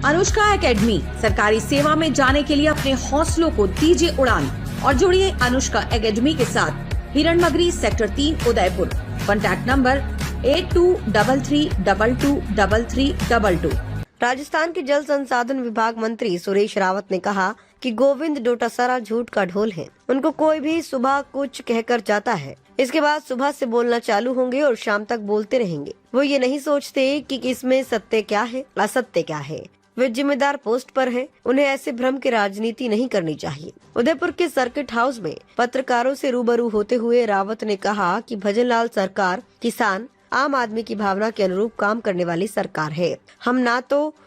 Anushka academy, सरकारी सेवा में जाने के लिए अपने हौसलों को दीजिए उड़ान और जुड़िए अनुष्का एकेडमी के साथ। Hiranmagri sector 3 Udaipur. Contact number 8233223322। Rajasthan के जल संसाधन विभाग मंत्री सुरेश रावत ने कहा कि गोविंद डोटासरा झूठ का ढोल है। उनको कोई भी सुबह कुछ कहकर जाता है, इसके बाद सुबह से बोलना चालू होंगे और शाम तक बोलते रहेंगे। वो ये नहीं सोचते कि इसमें सत्य क्या है, असत्य क्या है। वे जिम्मेदार पोस्ट पर हैं, उन्हें ऐसे भ्रम की राजनीति नहीं करनी चाहिए। उदयपुर के सर्किट हाउस में पत्रकारों से रूबरू होते हुए रावत ने कहा कि भजनलाल सरकार किसान आम आदमी की भावना के अनुरूप काम करने वाली सरकार है।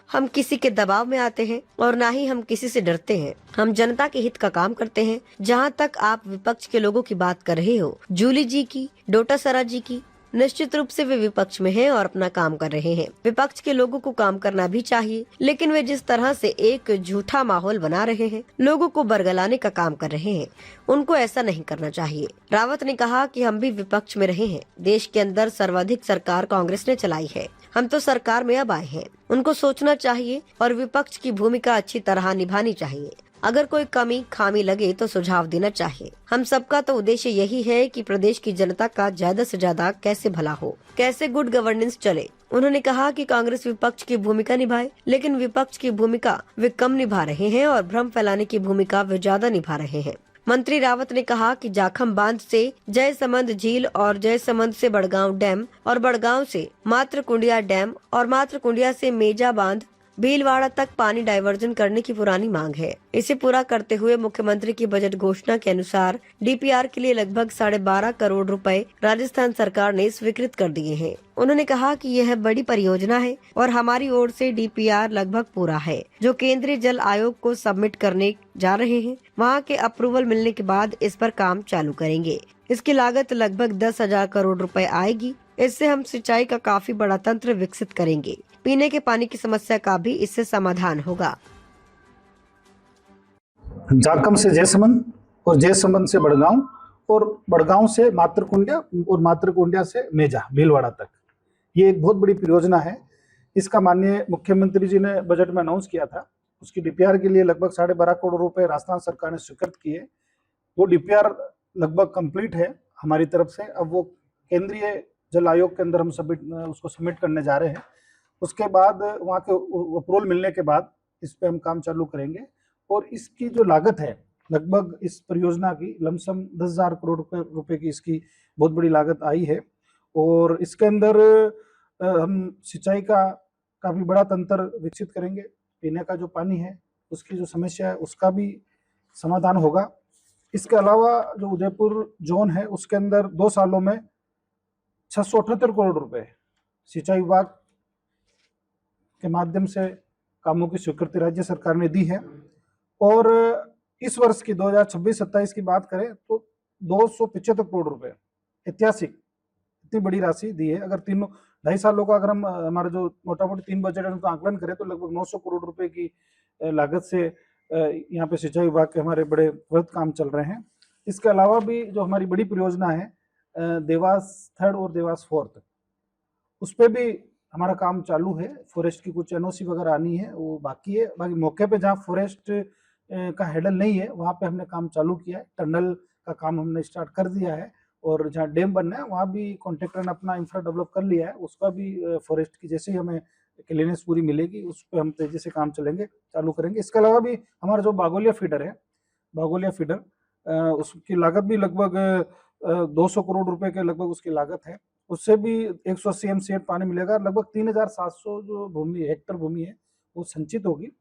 हम किसी के दबाव में आते हैं और ना ही हम किसी से डरते हैं। हम जनता के हित का काम करते हैं। जहां तक आप विपक्ष के लोगों की बात कर रहे हो, जूली जी की, डोटासरा जी की, निश्चित रूप से वे विपक्ष में हैं और अपना काम कर रहे हैं। विपक्ष के लोगों को काम करना भी चाहिए, लेकिन वे जिस तरह से एक झूठा माहौल बना रहे हैं, लोगों को बरगलाने का काम कर रहे हैं, उनको ऐसा नहीं करना चाहिए। रावत ने कहा कि हम भी विपक्ष में रहे हैं। देश के अंदर सर्वाधिक सरकार कांग्रेस ने चलाई है। हम तो सरकार में अब आए हैं। उनको सोचना चाहिए और विपक्ष की भूमिका अच्छी तरह निभानी चाहिए। अगर कोई कमी खामी लगे तो सुझाव देना चाहिए। हम सबका तो उद्देश्य यही है कि प्रदेश की जनता का ज्यादा से ज्यादा कैसे भला हो, कैसे गुड गवर्नेंस चले। उन्होंने कहा कि कांग्रेस विपक्ष की भूमिका निभाए, लेकिन विपक्ष की भूमिका वे कम निभा रहे हैं और भ्रम फैलाने की भूमिका वे ज्यादा निभा रहे हैं। मंत्री रावत ने कहा कि जाखम बांध से जयसमंद झील और जयसमंद से बड़गांव डैम और बड़गांव से मात्रकुंडिया डैम और मात्रकुंडिया से मेजा बांध भीलवाड़ा तक पानी डायवर्जन करने की पुरानी मांग है। इसे पूरा करते हुए मुख्यमंत्री की बजट घोषणा के अनुसार डीपीआर के लिए लगभग 12.5 करोड़ रुपए राजस्थान सरकार ने स्वीकृत कर दिए हैं। उन्होंने कहा कि यह बड़ी परियोजना है और हमारी ओर से डीपीआर लगभग पूरा है, जो केंद्रीय जल आयोग को सबमिट करने जा रहे हैं। वहां के अप्रूवल मिलने के बाद इस पर काम चालू करेंगे। इसकी लागत लगभग 10,000 करोड़ रुपए आएगी। इससे हम सिंचाई का काफी बड़ा तंत्र विकसित करेंगे। पीने के पानी की समस्या का भी इससे समाधान होगा। जाखम से जयसमंद और जयसमंद से बड़गांव और बड़गांव से मात्रकुंडिया और मात्रकुंडिया से मेजा भीलवाड़ा तक, ये एक बहुत बड़ी परियोजना है। इसका माननीय मुख्यमंत्री जी ने बजट में अनाउंस किया था। उसकी डीपीआर के लिए लगभग 12.5 करोड़ रुपए राजस्थान सरकार ने स्वीकृत किए। वो डीपीआर लगभग कंप्लीट है हमारी तरफ से। अब वो केंद्रीय जल आयोग के अंदर हम उसको सबमिट करने जा रहे हैं। उसके बाद वहाँ के अप्रूवल मिलने के बाद इस पे हम काम चालू करेंगे। और इसकी जो लागत है, लगभग इस परियोजना की लमसम 10,000 करोड़ रुपए की इसकी बहुत बड़ी लागत आई है। और इसके अंदर हम सिंचाई का काफी बड़ा तंत्र विकसित करेंगे। पीने का जो पानी है उसकी जो समस्या है उसका भी समाधान होगा। इसके अलावा जो उदयपुर जोन है उसके अंदर 2 सालों में 678 करोड़ रुपए सिंचाई विभाग के माध्यम से कामों की स्वीकृति राज्य सरकार ने दी है। और इस वर्ष की 2026-27 की बात करें तो 275 करोड़ रुपए, ऐतिहासिक इतनी बड़ी राशि दी है। अगर 2.5 सालों का अगर हम हमारे जो मोटा मोटी 3 बजट है उनका आकलन करें तो लगभग 900 करोड़ रुपए की लागत से यहाँ पे सिंचाई विभाग के हमारे बड़े वृहद काम चल रहे हैं। इसके अलावा भी जो हमारी बड़ी परियोजना है देवास 3rd और देवास 4th, उस पर भी हमारा काम चालू है। फॉरेस्ट की कुछ एनओसी वगैरह आनी है, वो बाकी है। बाकी मौके पे जहाँ फॉरेस्ट का हैंडल नहीं है वहाँ पे हमने काम चालू किया है। टनल का काम हमने स्टार्ट कर दिया है। और जहाँ डैम बनना है वहाँ भी कॉन्ट्रैक्टर ने अपना इंफ्रा डेवलप कर लिया है। उसका भी फॉरेस्ट की जैसे ही हमें क्लीनेस पूरी मिलेगी उस पर हम तेजी से काम चालू करेंगे। इसके अलावा भी हमारा जो बागोलिया फीडर है, बागोलिया फीडर उसकी लागत भी लगभग 200 करोड़ रुपए के लगभग उसकी लागत है। उससे भी 180 MCF पानी मिलेगा। लगभग 3,700 जो भूमि हेक्टर भूमि है वो संचित होगी।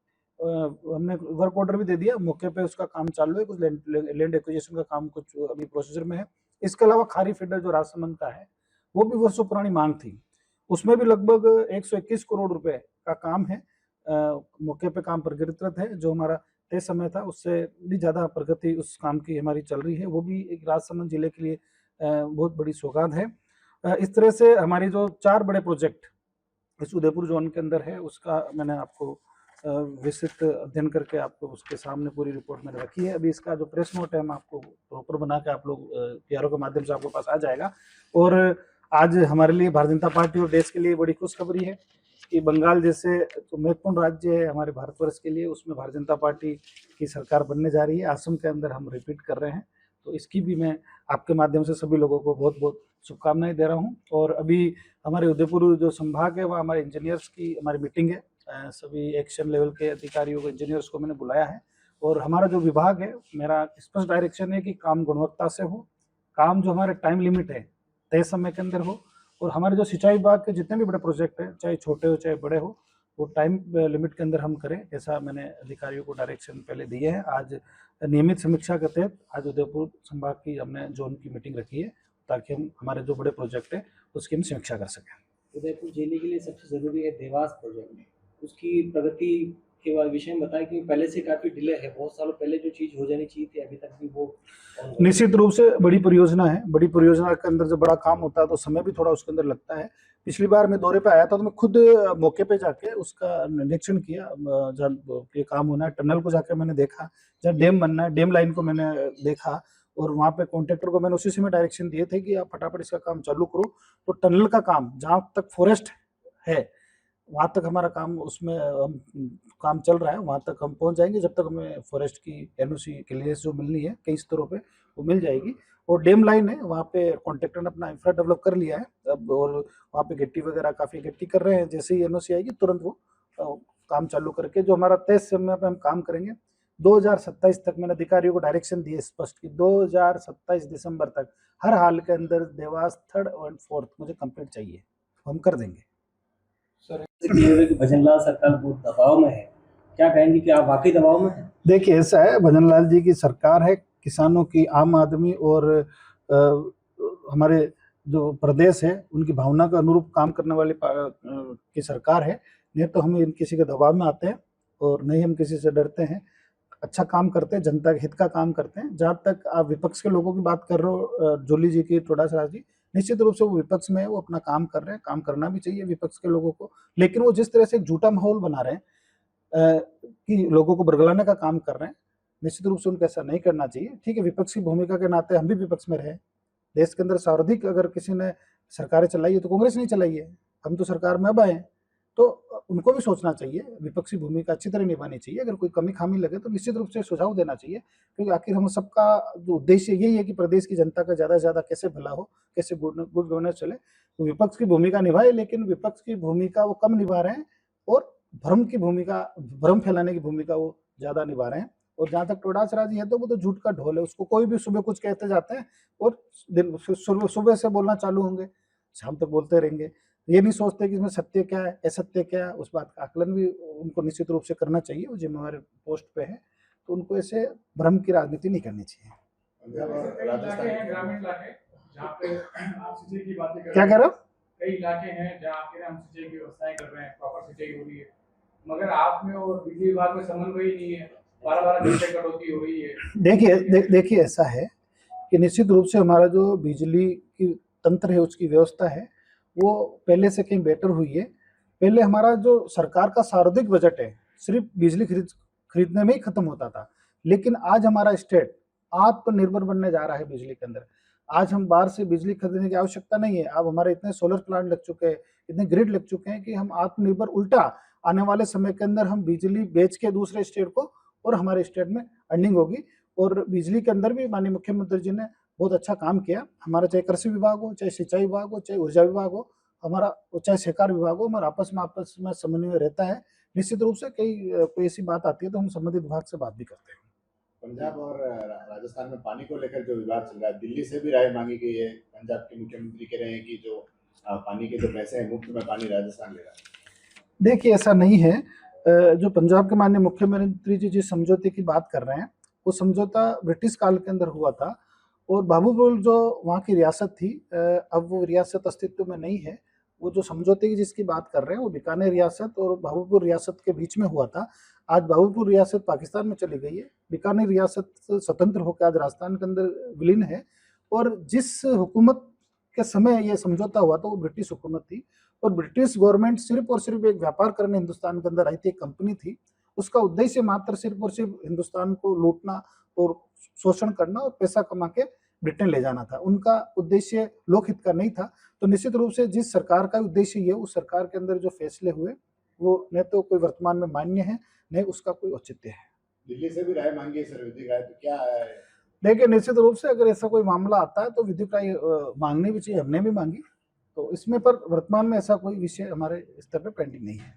हमने वर्क ऑर्डर भी दे दिया, मौके पे उसका काम चालू है। कुछ लैंड एक्विजिशन का काम कुछ अभी प्रोसीजर में है। इसके अलावा खारी फीडर जो राजसमंद का है वो भी वर्षों पुरानी मांग थी, उसमें भी लगभग 121 करोड़ रुपए का काम है। मौके पे काम प्रगतिरत है। जो हमारा तय समय था उससे भी ज्यादा प्रगति उस काम की हमारी चल रही है। वो भी एक राजसमंद जिले के लिए बहुत बड़ी सौगात है। इस तरह से हमारी जो 4 बड़े प्रोजेक्ट इस उदयपुर जोन के अंदर है उसका मैंने आपको विस्तृत अध्ययन करके आपको उसके सामने पूरी रिपोर्ट मैंने रखी है। अभी इसका जो प्रेस नोट है हम आपको प्रॉपर बना के आप लोग पीआरओ के माध्यम से आपके पास आ जाएगा। और आज हमारे लिए भारतीय जनता पार्टी और देश के लिए बड़ी खुशखबरी है कि बंगाल जैसे जो महत्वपूर्ण राज्य है हमारे भारतवर्ष के लिए, उसमें भारतीय जनता पार्टी की सरकार बनने जा रही है। असम के अंदर हम रिपीट कर रहे हैं, तो इसकी भी मैं आपके माध्यम से सभी लोगों को बहुत बहुत शुभकामनाएं दे रहा हूँ। और अभी हमारे उदयपुर जो संभाग है वहाँ हमारे इंजीनियर्स की हमारी मीटिंग है, सभी एक्शन लेवल के अधिकारियों को, इंजीनियर्स को मैंने बुलाया है। और हमारा जो विभाग है, मेरा स्पष्ट डायरेक्शन है कि काम गुणवत्ता से हो, काम जो हमारे टाइम लिमिट है तय समय के अंदर हो, और हमारे जो सिंचाई विभाग के जितने भी बड़े प्रोजेक्ट हैं, चाहे छोटे हो चाहे बड़े हो, वो टाइम लिमिट के अंदर हम करें, ऐसा मैंने अधिकारियों को डायरेक्शन पहले दिए हैं। आज नियमित समीक्षा के तहत आज उदयपुर संभाग की हमने जोन की मीटिंग रखी है, ताकि हम हमारे जो बड़े प्रोजेक्ट है उसकी हम समीक्षा कर सकें। उदयपुर जिले के लिए सबसे ज़रूरी है देवास प्रोजेक्ट, उसकी प्रगति के विषय में बताएं कि पहले से काफ़ी डिले है, बहुत सालों पहले जो चीज़ हो जानी चाहिए थी अभी तक भी वो निश्चित रूप से बड़ी परियोजना है। बड़ी परियोजना के अंदर जब बड़ा काम होता है तो समय भी थोड़ा उसके अंदर लगता है। पिछली बार मैं दौरे पे आया था तो मैं खुद मौके पे जाके उसका निरीक्षण किया, जहाँ ये काम होना है, टनल को जाके मैंने देखा, जहाँ डैम बनना है डैम लाइन को मैंने देखा, और वहाँ पे कॉन्ट्रैक्टर को मैंने उसी समय डायरेक्शन दिए थे कि आप फटाफट इसका काम चालू करो। तो टनल का काम जहाँ तक फॉरेस्ट है वहाँ तक हमारा काम, उसमें हम काम चल रहा है, वहाँ तक हम पहुँच जाएंगे। जब तक हमें फॉरेस्ट की एनओसी क्लियरेंस जो मिलनी है कई स्तरों पे वो मिल जाएगी। और डैम लाइन है वहाँ पे कॉन्ट्रैक्टर ने अपना इंफ्रा डेवलप कर लिया है अब, और वहाँ पे गिट्टी वगैरह काफ़ी इकट्ठी कर रहे हैं। जैसे ही एनओसी आएगी तुरंत वो काम चालू करके जो हमारा तय समय पे हम काम करेंगे 2027 तक मैंने अधिकारियों को डायरेक्शन दिए स्पष्ट कि 2027 दिसंबर तक हर हाल के अंदर देवास 3rd और 4th मुझे कंप्लीट चाहिए, हम कर देंगे। भजनलाल सरकार बहुत दबाव में है, क्या कहेंगे कि आप वाकई दबाव में हैं? देखिए ऐसा है, भजनलाल जी की सरकार है, किसानों की, आम आदमी और हमारे जो प्रदेश है उनकी भावना के अनुरूप काम करने वाली की सरकार है। नहीं तो हम किसी के दबाव में आते हैं और नहीं हम किसी से डरते हैं, अच्छा काम करते हैं, जनता के हित का काम करते हैं। जहाँ तक आप विपक्ष के लोगों की बात कर रहे हो, जोली जी की, टोडासरा जी, निश्चित रूप से वो विपक्ष में है, वो अपना काम कर रहे हैं, काम करना भी चाहिए विपक्ष के लोगों को। लेकिन वो जिस तरह से एक झूठा माहौल बना रहे हैं कि लोगों को बरगलाने का काम कर रहे हैं, निश्चित रूप से उनको ऐसा नहीं करना चाहिए। ठीक है, विपक्ष की भूमिका के नाते हम भी विपक्ष में रहे। देश के अंदर सर्वाधिक अगर किसी ने सरकारें चलाई है तो कांग्रेस नहीं चलाई है, हम तो सरकार में अब आए। तो उनको भी सोचना चाहिए, विपक्षी भूमिका अच्छी तरह निभानी चाहिए। अगर कोई कमी खामी लगे तो निश्चित रूप से सुझाव देना चाहिए, क्योंकि आखिर हम सबका जो उद्देश्य यही है कि प्रदेश की जनता का ज़्यादा से ज़्यादा कैसे भला हो, कैसे गुड गवर्नेंस चले। तो विपक्ष की भूमिका निभाए, लेकिन विपक्ष की भूमिका वो कम निभा रहे हैं और भ्रम फैलाने की भूमिका वो ज़्यादा निभा रहे हैं। और जहाँ तक टोडासरा जी है तो वो तो झूठ का ढोल है, उसको कोई भी सुबह कुछ कहते जाते हैं और दिन सुबह से बोलना चालू होंगे, शाम तक बोलते रहेंगे। ये नहीं सोचते कि इसमें सत्य क्या है, असत्य क्या है, उस बात का आकलन भी उनको निश्चित रूप से करना चाहिए। वो जिम्मेवार पोस्ट पे है, तो उनको ऐसे भ्रम की राजनीति नहीं करनी चाहिए। क्या कह रहे हो? कई इलाके हैं जहाँ आखिर हम सिंचाई की व्यवस्थाएं कर रहे हैं, प्रॉपर सिंचाई हो रही है, मगर आप में और बिजली विभाग में समन्वय ही नहीं है, 12-12 घंटे कटौती हो रही है। देखिए ऐसा है कि निश्चित रूप से हमारा जो बिजली की तंत्र है, उसकी व्यवस्था है, वो पहले से कहीं बेटर हुई है। पहले हमारा जो सरकार का सर्वाधिक बजट है सिर्फ बिजली खरीदने में ही खत्म होता था, लेकिन आज हमारा स्टेट आत्मनिर्भर बनने जा रहा है बिजली के अंदर। आज हम बाहर से बिजली खरीदने की आवश्यकता नहीं है। अब हमारे इतने सोलर प्लांट लग चुके हैं, इतने ग्रिड लग चुके हैं कि हम आत्मनिर्भर, उल्टा आने वाले समय के अंदर हम बिजली बेच के दूसरे स्टेट को, और हमारे स्टेट में अर्निंग होगी। और बिजली के अंदर भी माननीय मुख्यमंत्री जी ने बहुत अच्छा काम किया। हमारा चाहे कृषि विभाग हो, चाहे सिंचाई विभाग हो, चाहे ऊर्जा विभाग हो, हमारा चाहे सहकार विभाग हो, हमारा आपस में समन्वय रहता है। निश्चित रूप से कोई ऐसी बात आती है तो हम संबंधित विभाग से बात भी करते हैं। पंजाब और राजस्थान में पानी को लेकर जो विवाद चल रहा है, दिल्ली से भी राय मांगी गई है। पंजाब के मुख्यमंत्री कह रहे हैं कि जो पानी के जो पैसे हैं, मुफ्त में पानी राजस्थान ले रहा है। देखिए ऐसा नहीं है। जो पंजाब के माननीय मुख्यमंत्री जी जिस समझौते की बात कर रहे हैं, वो समझौता ब्रिटिश काल के अंदर हुआ था, और भाबूपुर जो वहाँ की रियासत थी, अब वो रियासत अस्तित्व में नहीं है। वो जो समझौते की जिसकी बात कर रहे हैं वो बीकानेर रियासत और भाबूपुर रियासत के बीच में हुआ था। आज भाबूपुर रियासत पाकिस्तान में चली गई है, बीकानेर रियासत स्वतंत्र होकर आज राजस्थान के अंदर विलीन है। और जिस हुकूमत के समय ये समझौता हुआ था वो ब्रिटिश हुकूमत थी, और ब्रिटिश गवर्नमेंट सिर्फ और सिर्फ एक व्यापार करने हिंदुस्तान के अंदर आई थी, एक कंपनी थी। उसका उद्देश्य मात्र सिर्फ और सिर्फ हिंदुस्तान को लूटना और शोषण करना और पैसा कमा के ब्रिटेन ले जाना था। उनका उद्देश्य लोकहित का नहीं था। तो निश्चित रूप से जिस सरकार का उद्देश्य ये, उस सरकार के अंदर जो फैसले हुए वो न तो कोई वर्तमान में मान्य है, न उसका कोई औचित्य है। दिल्ली से भी राय मांगी है सर, विधिक राय, तो क्या आया है? देखिए, निश्चित रूप से अगर ऐसा कोई मामला आता है तो विधिक राय मांगनी भी चाहिए, हमने भी मांगी। तो इसमें पर वर्तमान में ऐसा कोई विषय हमारे स्तर पर पेंडिंग नहीं है।